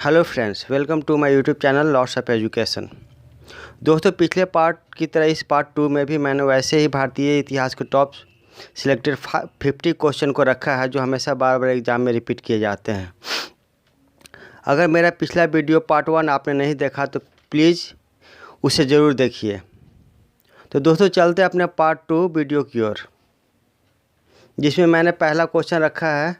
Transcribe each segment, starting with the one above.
Hello friends, welcome to my YouTube channel lots of education. दोस्तों, पिछले part की तरह इस पार्ट 2 में भी मैंने वैसे ही भारतीय इतिहास के टॉप सिलेक्टेड 50 क्वेश्चन को रखा है जो हमेशा बार बार एग्जाम में रिपीट किए जाते हैं। अगर मेरा पिछला वीडियो पार्ट 1 आपने नहीं देखा तो प्लीज़ उसे ज़रूर देखिए। तो दोस्तों, चलते अपने पार्ट 2 वीडियो की ओर, जिसमें मैंने पहला क्वेश्चन रखा है,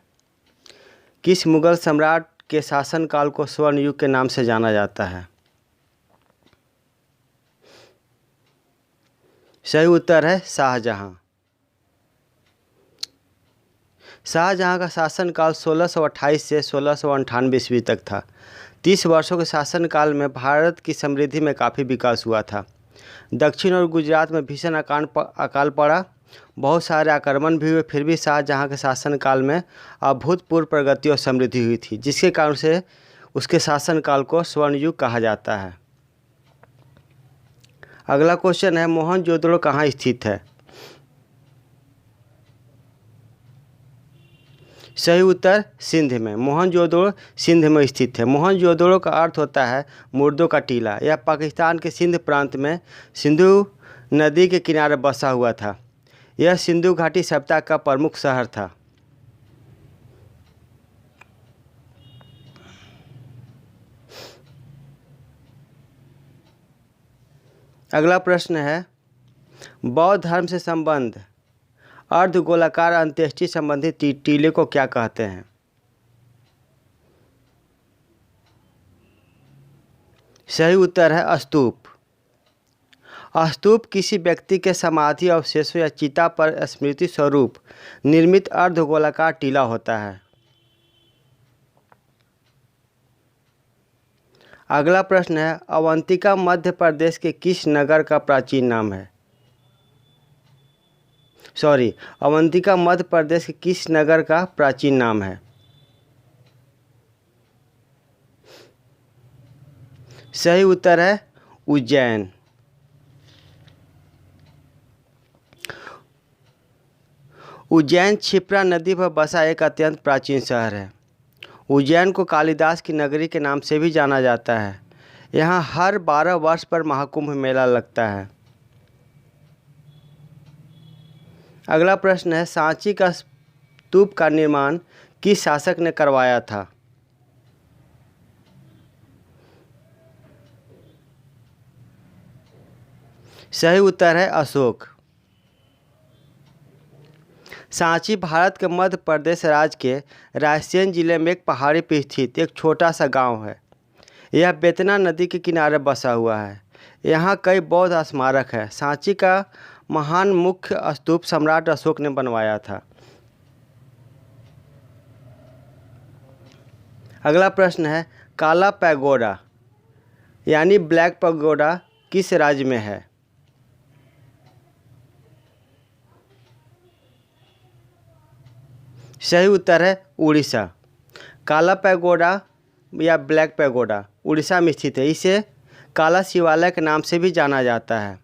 किस मुग़ल सम्राट के शासनकाल को स्वर्ण युग के नाम से जाना जाता है। सही उत्तर है शाहजहां। शाहजहां का शासनकाल 1628 से 1698 ईस्वी तक था। 30 वर्षों के शासनकाल में भारत की समृद्धि में काफ़ी विकास हुआ था। दक्षिण और गुजरात में भीषण अकाल पड़ा, बहुत सारे आक्रमण भी हुए, फिर भी शाहजहां के शासनकाल में अभूतपूर्व प्रगति और समृद्धि हुई थी, जिसके कारण से उसके शासनकाल को स्वर्ण युग कहा जाता है। अगला क्वेश्चन है, मोहनजोदड़ो कहाँ स्थित है। सही उत्तर सिंध में। मोहनजोदड़ो सिंध में स्थित है। मोहनजोदड़ो का अर्थ होता है मुर्दों का टीला। यह पाकिस्तान के सिंध प्रांत में सिंधु नदी के किनारे बसा हुआ था। यह सिंधु घाटी सभ्यता का प्रमुख शहर था। अगला प्रश्न है, बौद्ध धर्म से संबंध अर्धगोलाकार अंत्येष्टि संबंधी टीले को क्या कहते हैं। सही उत्तर है स्तूप। स्तूप किसी व्यक्ति के समाधि अवशेषों या चिता पर स्मृति स्वरूप निर्मित अर्धगोलाकार टीला होता है। अगला प्रश्न है, अवंतिका मध्य प्रदेश के किस नगर का प्राचीन नाम है। अवंतिका मध्य प्रदेश के किस नगर का प्राचीन नाम है। सही उत्तर है उज्जैन। उज्जैन क्षिप्रा नदी पर बसा एक अत्यंत प्राचीन शहर है। उज्जैन को कालिदास की नगरी के नाम से भी जाना जाता है। यहाँ हर 12 वर्ष पर महाकुंभ मेला लगता है। अगला प्रश्न है, सांची का स्तूप का निर्माण किस शासक ने करवाया था। सही उत्तर है अशोक। सांची भारत के मध्य प्रदेश राज्य के रायसेन जिले में एक पहाड़ी पर स्थित एक छोटा सा गांव है। यह बेतना नदी के किनारे बसा हुआ है। यहाँ कई बौद्ध स्मारक हैं। सांची का महान मुख्य स्तूप सम्राट अशोक ने बनवाया था। अगला प्रश्न है, काला पैगोडा यानी ब्लैक पैगोडा किस राज्य में है। सही उत्तर है उड़ीसा। काला पैगोडा या ब्लैक पैगोडा उड़ीसा में स्थित है। इसे काला शिवालय के नाम से भी जाना जाता है।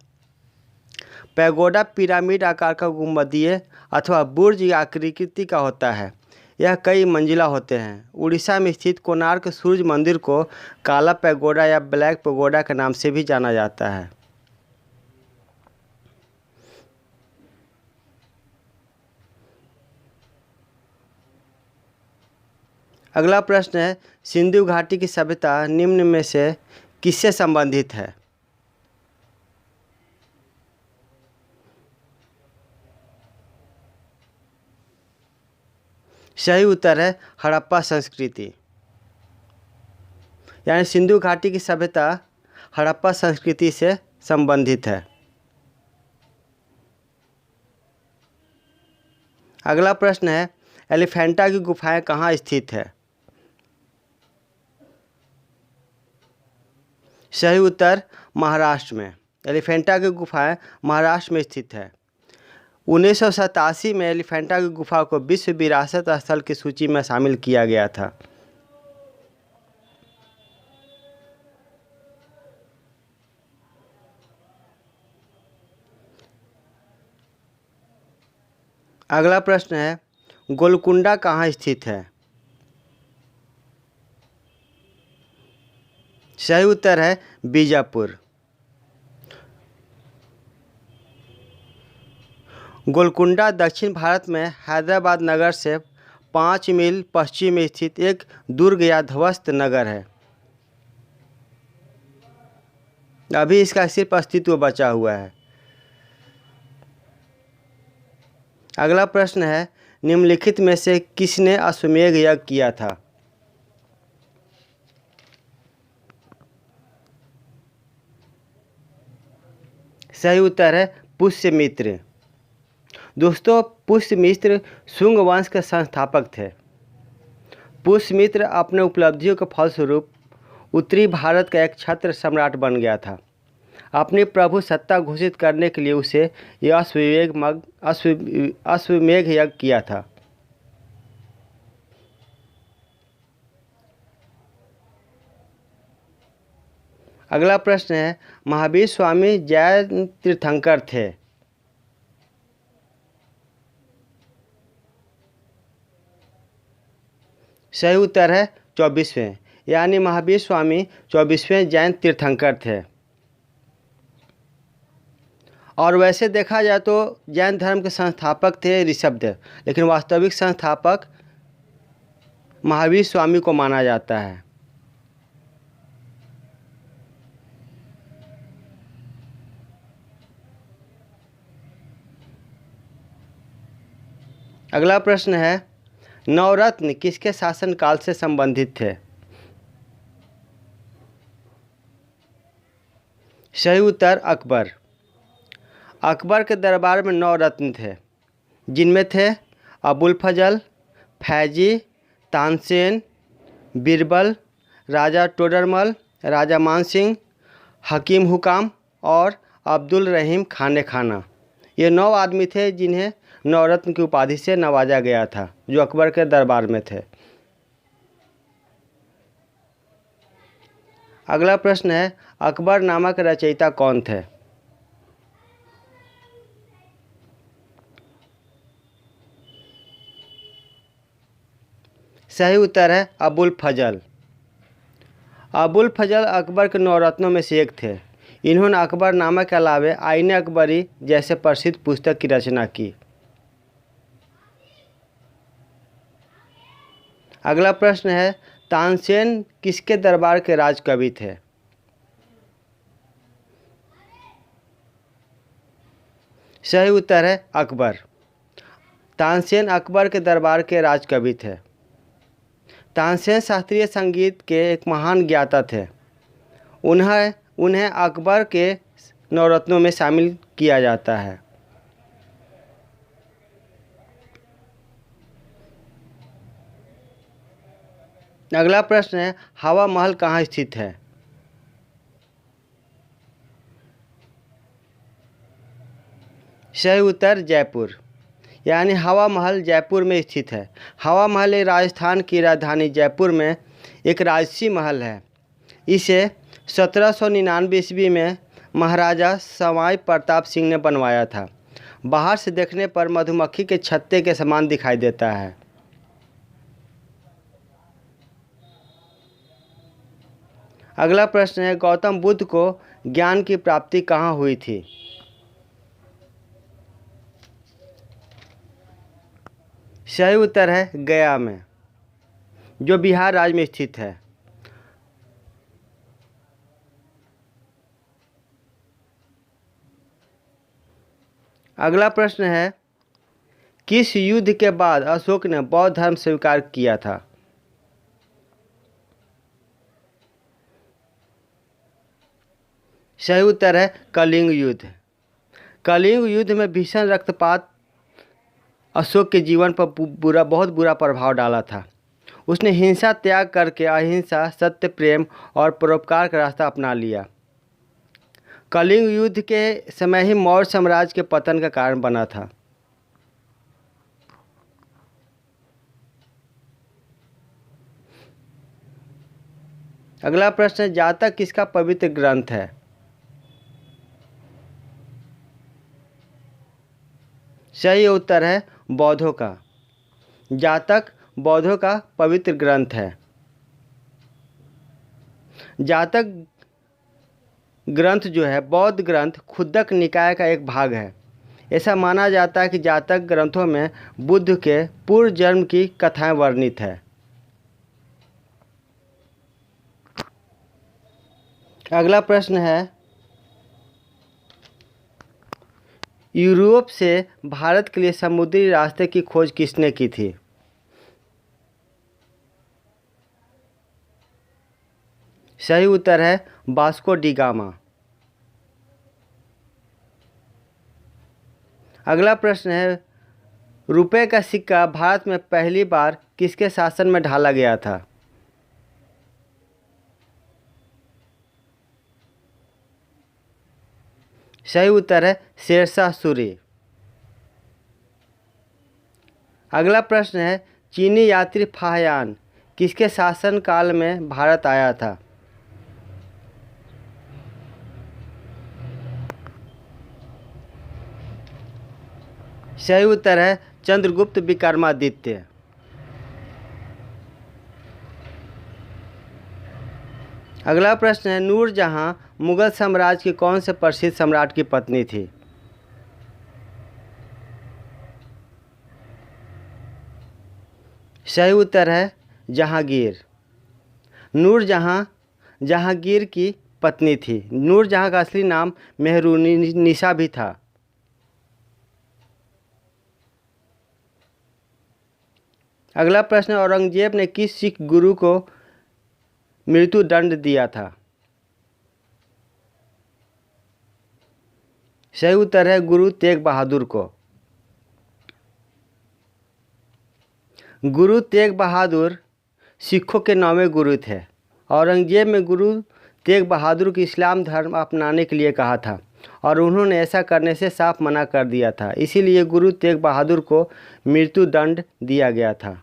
पैगोडा पिरामिड आकार का गुंबदीय अथवा बुर्ज आकृति का होता है। यह कई मंजिला होते हैं। उड़ीसा में स्थित कोणार्क सूर्य मंदिर को काला पैगोडा या ब्लैक पैगोडा के नाम से भी जाना जाता है। अगला प्रश्न है, सिंधु घाटी की सभ्यता निम्न में से किससे संबंधित है। सही उत्तर है हड़प्पा संस्कृति। यानी सिंधु घाटी की सभ्यता हड़प्पा संस्कृति से संबंधित है। अगला प्रश्न है, एलिफेंटा की गुफाएं कहाँ स्थित है। सही उत्तर महाराष्ट्र में। एलिफेंटा की गुफाएं महाराष्ट्र में स्थित है। 1987 में एलिफेंटा की गुफा को विश्व विरासत स्थल की सूची में शामिल किया गया था। अगला प्रश्न है, गोलकुंडा कहाँ स्थित है। सही उत्तर है बीजापुर। गोलकुंडा दक्षिण भारत में हैदराबाद नगर से 5 मील पश्चिम में स्थित एक दुर्ग या ध्वस्त नगर है। अभी इसका सिर्फ अस्तित्व बचा हुआ है। अगला प्रश्न है, निम्नलिखित में से किसने अश्वमेध यज्ञ किया था? सही उत्तर है पुष्यमित्र। दोस्तों, पुष्यमित्र शुंग वंश के संस्थापक थे। पुष्यमित्र अपने उपलब्धियों के फलस्वरूप उत्तरी भारत का एक छत्र सम्राट बन गया था। अपनी प्रभु सत्ता घोषित करने के लिए उसे यह अश्वमेध यज्ञ किया था। अगला प्रश्न है, महावीर स्वामी जैन तीर्थंकर थे। सही उत्तर है 24वें, यानी महावीर स्वामी 24वें जैन तीर्थंकर थे। और वैसे देखा जाए तो जैन धर्म के संस्थापक थे ऋषभदेव, लेकिन वास्तविक संस्थापक महावीर स्वामी को माना जाता है। अगला प्रश्न है, नवरत्न किसके शासनकाल से संबंधित थे? सही उत्तर अकबर। अकबर के दरबार में 9 रत्न थे, जिनमें थे अबुल फजल, फैजी, तानसेन, बीरबल, राजा टोडरमल, राजा मानसिंह, हकीम हुकाम और अब्दुल रहीम खाने खाना। ये 9 आदमी थे जिन्हें नवरत्न की उपाधि से नवाजा गया था, जो अकबर के दरबार में थे। अगला प्रश्न है, अकबर नामक रचयिता कौन थे? सही उत्तर है अबुल फजल। अबुल फजल अकबर के 9 रत्नों में से एक थे। इन्होंने अकबरनामा के अलावे आईने अकबरी जैसे प्रसिद्ध पुस्तक की रचना की। अगला प्रश्न है, तानसेन किसके दरबार के राजकवि थे? सही उत्तर है अकबर। तानसेन अकबर के दरबार के राजकवि थे। तानसेन शास्त्रीय संगीत के एक महान ज्ञाता थे। उन्हें अकबर के नवरत्नों में शामिल किया जाता है। अगला प्रश्न है, हवा महल कहाँ स्थित है? सही उत्तर जयपुर, यानी हवा महल जयपुर में स्थित है। हवा महल राजस्थान की राजधानी जयपुर में एक राजसी महल है। इसे 1799 ईस्वी में महाराजा सवाई प्रताप सिंह ने बनवाया था। बाहर से देखने पर मधुमक्खी के छत्ते के समान दिखाई देता है। अगला प्रश्न है, गौतम बुद्ध को ज्ञान की प्राप्ति कहाँ हुई थी? सही उत्तर है गया में, जो बिहार राज्य में स्थित है। अगला प्रश्न है, किस युद्ध के बाद अशोक ने बौद्ध धर्म स्वीकार किया था? सही उत्तर है कलिंग युद्ध। कलिंग युद्ध में भीषण रक्तपात अशोक के जीवन पर बहुत बुरा प्रभाव डाला था। उसने हिंसा त्याग करके अहिंसा, सत्य, प्रेम और परोपकार का रास्ता अपना लिया। कलिंग युद्ध के समय ही मौर्य साम्राज्य के पतन का कारण बना था। अगला प्रश्न है, जातक किसका पवित्र ग्रंथ है? सही उत्तर है बौद्धों का। जातक बौद्धों का पवित्र ग्रंथ है। जातक ग्रंथ जो है बौद्ध ग्रंथ खुद्दक निकाय का एक भाग है। ऐसा माना जाता है कि जातक ग्रंथों में बुद्ध के पूर्व जन्म की कथाएं वर्णित है। अगला प्रश्न है, यूरोप से भारत के लिए समुद्री रास्ते की खोज किसने की थी? सही उत्तर है वास्को डी गामा। अगला प्रश्न है, रुपए का सिक्का भारत में पहली बार किसके शासन में ढाला गया था? सही उत्तर है शेरशाह सूरी। अगला प्रश्न है, चीनी यात्री फाहयान किसके शासन काल में भारत आया था? सही उत्तर है चंद्रगुप्त विक्रमादित्य। अगला प्रश्न है, नूरजहां मुगल साम्राज्य के कौन से प्रसिद्ध सम्राट की पत्नी थी? सही उत्तर है जहांगीर। नूरजहां जहांगीर की पत्नी थी। नूरजहां का असली नाम मेहरुनिसा भी था। अगला प्रश्न, औरंगजेब ने किस सिख गुरु को मृत्यु दंड दिया था? सही उत्तर है गुरु तेग बहादुर को। गुरु तेग बहादुर सिखों के 9वें गुरु थे। औरंगजेब में गुरु तेग बहादुर को इस्लाम धर्म अपनाने के लिए कहा था और उन्होंने ऐसा करने से साफ मना कर दिया था। इसीलिए गुरु तेग बहादुर को मृत्यु दंड दिया गया था।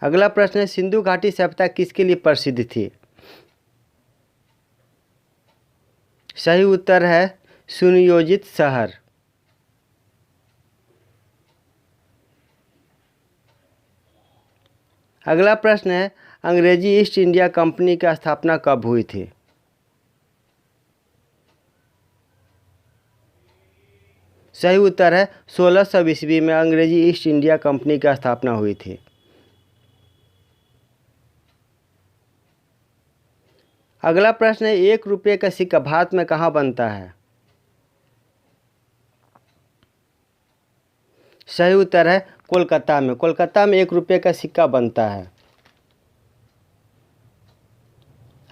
अगला प्रश्न है, सिंधु घाटी सभ्यता किसके लिए प्रसिद्ध थी? सही उत्तर है सुनियोजित शहर। अगला प्रश्न है, अंग्रेजी ईस्ट इंडिया कंपनी की स्थापना कब हुई थी? सही उत्तर है 1600 ईस्वी में अंग्रेजी ईस्ट इंडिया कंपनी की स्थापना हुई थी। अगला प्रश्न है, 1 रुपये का सिक्का भारत में कहाँ बनता है? सही उत्तर है कोलकाता में। कोलकाता में 1 रुपये का सिक्का बनता है।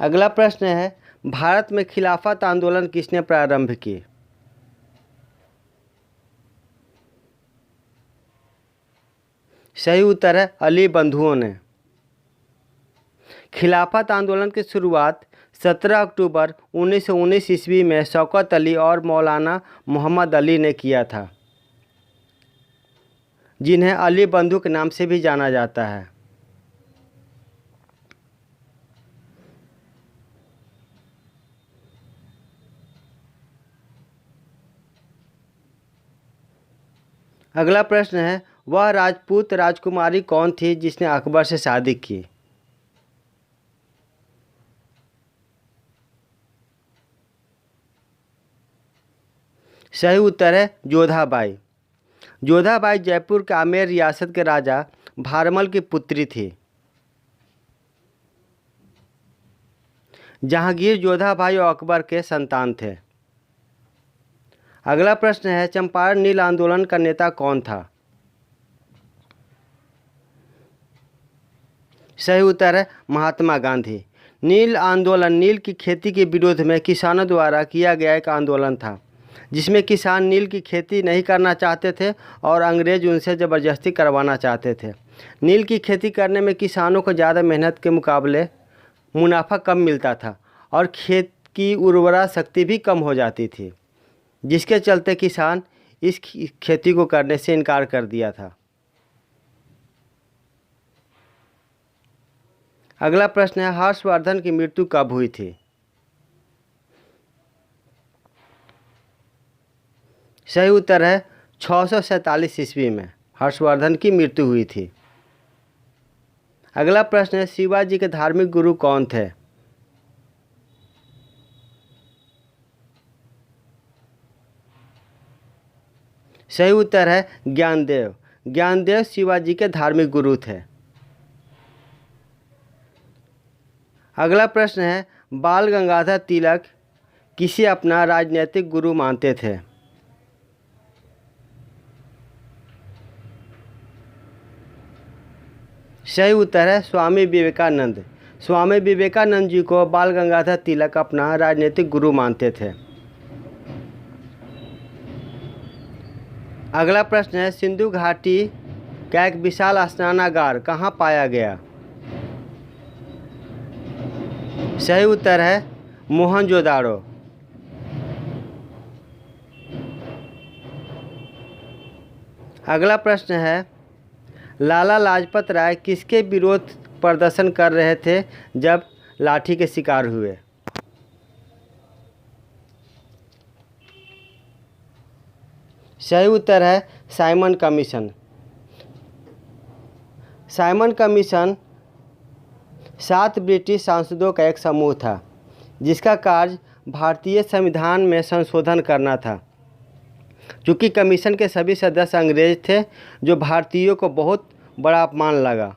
अगला प्रश्न है, भारत में खिलाफत आंदोलन किसने प्रारंभ की? सही उत्तर है अली बंधुओं ने। खिलाफत आंदोलन की शुरुआत 17 अक्टूबर 1919 ईस्वी में शौकत अली और मौलाना मोहम्मद अली ने किया था, जिन्हें अली बंधु के नाम से भी जाना जाता है। अगला प्रश्न है, वह राजपूत राजकुमारी कौन थी जिसने अकबर से शादी की? सही उत्तर है जोधाबाई। जोधाबाई जयपुर के आमेर रियासत के राजा भारमल की पुत्री थी। जहांगीर जोधाबाई और अकबर के संतान थे। अगला प्रश्न है, चंपारण नील आंदोलन का नेता कौन था? सही उत्तर है महात्मा गांधी। नील आंदोलन नील की खेती के विरोध में किसानों द्वारा किया गया एक आंदोलन था, जिसमें किसान नील की खेती नहीं करना चाहते थे और अंग्रेज उनसे ज़बरदस्ती करवाना चाहते थे। नील की खेती करने में किसानों को ज़्यादा मेहनत के मुकाबले मुनाफा कम मिलता था और खेत की उर्वरा शक्ति भी कम हो जाती थी, जिसके चलते किसान इस खेती को करने से इनकार कर दिया था। अगला प्रश्न है, हर्षवर्धन की मृत्यु कब हुई थी? सही उत्तर है 647 ईस्वी में हर्षवर्धन की मृत्यु हुई थी। अगला प्रश्न है, शिवाजी के धार्मिक गुरु कौन थे? सही उत्तर है ज्ञानदेव। ज्ञानदेव शिवाजी के धार्मिक गुरु थे। अगला प्रश्न है, बाल गंगाधर तिलक किसे अपना राजनीतिक गुरु मानते थे? सही उत्तर है स्वामी विवेकानंद। स्वामी विवेकानंद जी को बाल गंगाधर तिलक अपना राजनीतिक गुरु मानते थे। अगला प्रश्न है, सिंधु घाटी का एक विशाल स्नानागार कहाँ पाया गया? सही उत्तर है मोहनजोदाड़ो। अगला प्रश्न है, लाला लाजपत राय किसके विरोध प्रदर्शन कर रहे थे जब लाठी के शिकार हुए? सही उत्तर है Simon commission. Simon commission 7 British सांसदों का एक समूह था जिसका कार्य भारतीय संविधान में संशोधन करना था। चूँकि कमीशन के सभी सदस्य अंग्रेज थे, जो भारतीयों को बहुत बड़ा अपमान लगा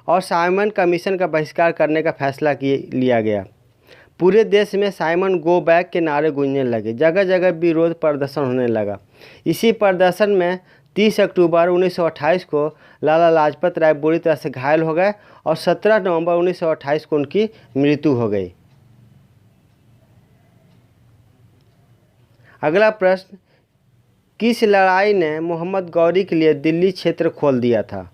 और साइमन कमीशन का बहिष्कार करने का फैसला लिया गया। पूरे देश में साइमन गो बैक के नारे गूंजने लगे। जगह जगह विरोध प्रदर्शन होने लगा। इसी प्रदर्शन में 30 अक्टूबर 1928 को लाला लाजपत राय बुरी तरह से घायल हो गए और 17 नवंबर 1928 को उनकी मृत्यु हो गई। अगला प्रश्न, किस लड़ाई ने मोहम्मद गौरी के लिए दिल्ली क्षेत्र खोल दिया था?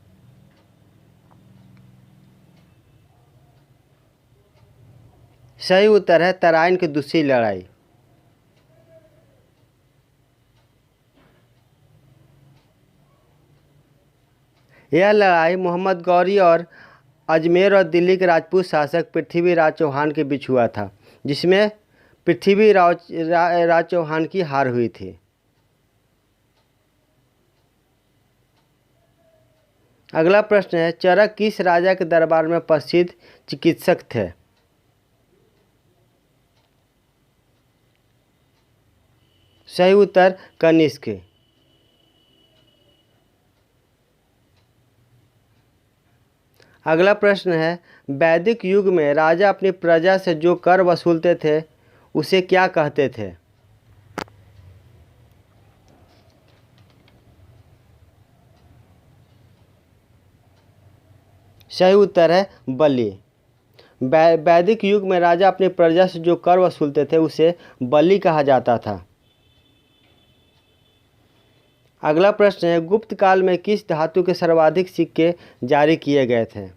सही उत्तर है तराइन की दूसरी लड़ाई। यह लड़ाई मोहम्मद गौरी और अजमेर और दिल्ली के राजपूत शासक पृथ्वीराज चौहान के बीच हुआ था, जिसमें पृथ्वीराज चौहान की हार हुई थी। अगला प्रश्न है, चरक किस राजा के दरबार में प्रसिद्ध चिकित्सक थे? सही उत्तर कनिष्क। अगला प्रश्न है, वैदिक युग में राजा अपनी प्रजा से जो कर वसूलते थे उसे क्या कहते थे? सही उत्तर है बलि। वैदिक युग में राजा अपनी प्रजा से जो कर वसूलते थे उसे बलि कहा जाता था। अगला प्रश्न है, गुप्त काल में किस धातु के सर्वाधिक सिक्के जारी किए गए थे?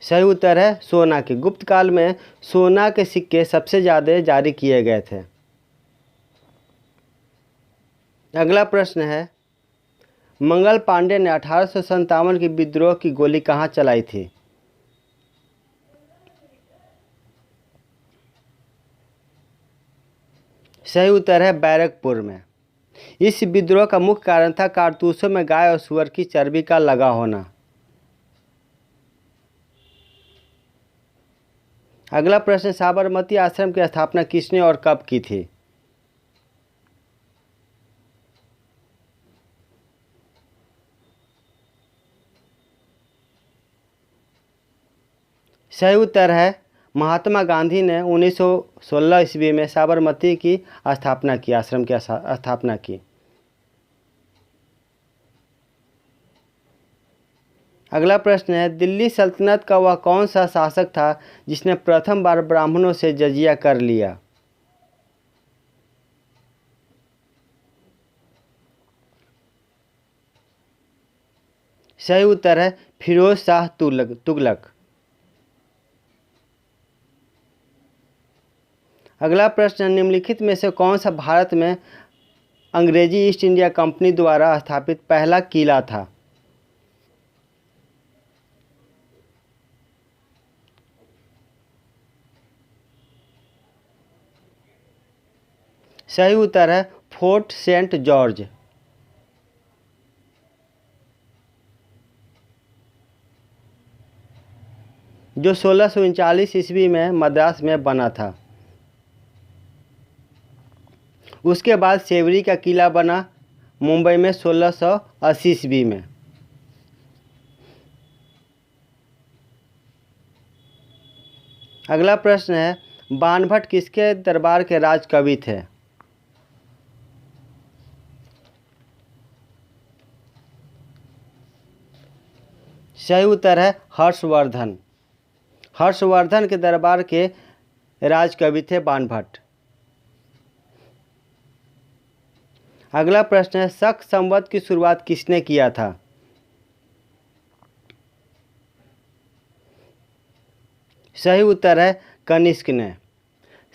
सही उत्तर है सोना के। गुप्त काल में सोना के सिक्के सबसे ज़्यादा जारी किए गए थे। अगला प्रश्न है, मंगल पांडे ने 1857 की विद्रोह की गोली कहाँ चलाई थी? सही उत्तर है बैरकपुर में। इस विद्रोह का मुख्य कारण था कारतूसों में गाय और सुअर की चर्बी का लगा होना। अगला प्रश्न, साबरमती आश्रम की स्थापना किसने और कब की थी? सही उत्तर है महात्मा गांधी ने 1916 ईस्वी में साबरमती की स्थापना की, आश्रम की स्थापना की। अगला प्रश्न है, दिल्ली सल्तनत का वह कौन सा शासक था जिसने प्रथम बार ब्राह्मणों से जजिया कर लिया? सही उत्तर है फिरोज शाह तुगलक। अगला प्रश्न, निम्नलिखित में से कौन सा भारत में अंग्रेजी ईस्ट इंडिया कंपनी द्वारा स्थापित पहला किला था? सही उत्तर है फोर्ट सेंट जॉर्ज। जो 1639 ईस्वी में मद्रास में बना था। उसके बाद सेवरी का किला बना मुंबई में 1680 ईस्वी में। अगला प्रश्न है, बाणभट्ट किसके दरबार के राजकवि थे? सही उत्तर है हर्षवर्धन। हर्षवर्धन के दरबार के राजकवि थे बाणभट्ट। अगला प्रश्न है, शक संवत की शुरुआत किसने किया था? सही उत्तर है कनिष्क ने।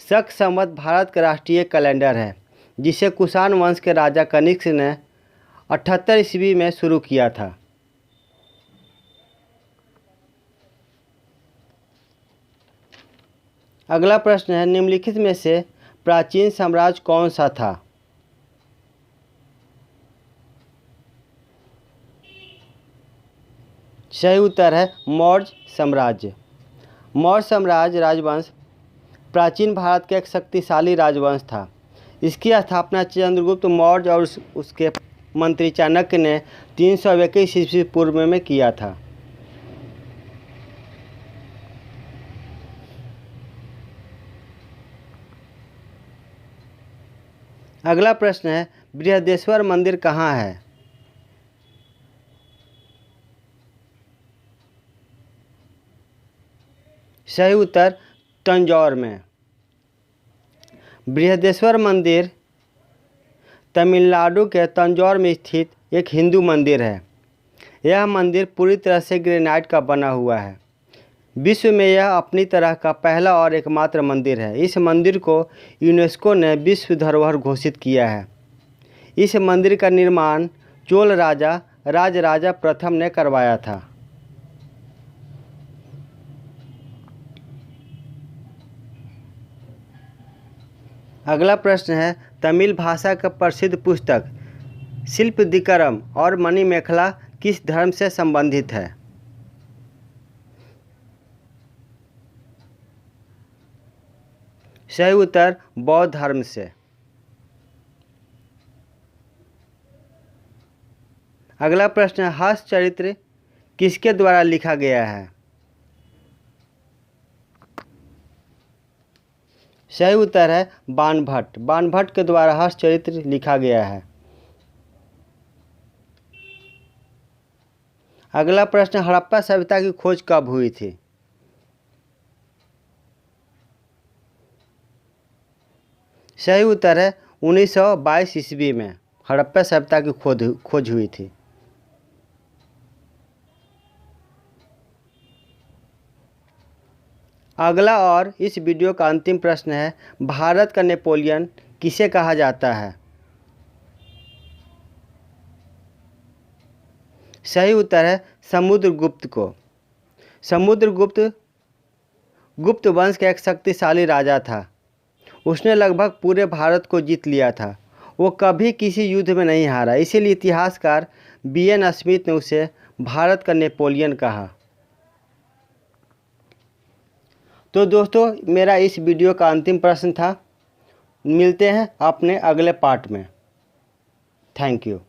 शक संवत भारत का राष्ट्रीय कैलेंडर है जिसे कुषाण वंश के राजा कनिष्क ने 78 ईस्वी में शुरू किया था। अगला प्रश्न है, निम्नलिखित में से प्राचीन साम्राज्य कौन सा था? सही उत्तर है मौर्य साम्राज्य। मौर्य साम्राज्य राजवंश प्राचीन भारत का एक शक्तिशाली राजवंश था। इसकी स्थापना चंद्रगुप्त मौर्य और उसके मंत्री चाणक्य ने 321 ईस्वी पूर्व में किया था। अगला प्रश्न है, बृहदेश्वर मंदिर कहाँ है? सही उत्तर तंजौर में। बृहदेश्वर मंदिर तमिलनाडु के तंजौर में स्थित एक हिंदू मंदिर है। यह मंदिर पूरी तरह से ग्रेनाइट का बना हुआ है। विश्व में यह अपनी तरह का पहला और एकमात्र मंदिर है। इस मंदिर को यूनेस्को ने विश्व धरोहर घोषित किया है। इस मंदिर का निर्माण चोल राजा राजराजा प्रथम ने करवाया था। अगला प्रश्न है, तमिल भाषा का प्रसिद्ध पुस्तक शिल्पदिकरम और मणिमेखला किस धर्म से संबंधित है? सही उत्तर बौद्ध धर्म से। अगला प्रश्न है, हर्ष चरित्र किसके द्वारा लिखा गया है? सही उत्तर है बाणभट्ट। बाणभट्ट के द्वारा हर्ष चरित्र लिखा गया है। अगला प्रश्न, हड़प्पा सभ्यता की खोज कब हुई थी? सही उत्तर है 1922 ईस्वी में हड़प्पा सभ्यता की खोज हुई थी। अगला और इस वीडियो का अंतिम प्रश्न है, भारत का नेपोलियन किसे कहा जाता है? सही उत्तर है समुद्रगुप्त को। समुद्रगुप्त गुप्त वंश का एक शक्तिशाली राजा था। उसने लगभग पूरे भारत को जीत लिया था। वो कभी किसी युद्ध में नहीं हारा, इसीलिए इतिहासकार B.N. स्मिथ ने उसे भारत का नेपोलियन कहा। तो दोस्तों, मेरा इस वीडियो का अंतिम प्रश्न था। मिलते हैं अपने अगले पार्ट में। Thank you.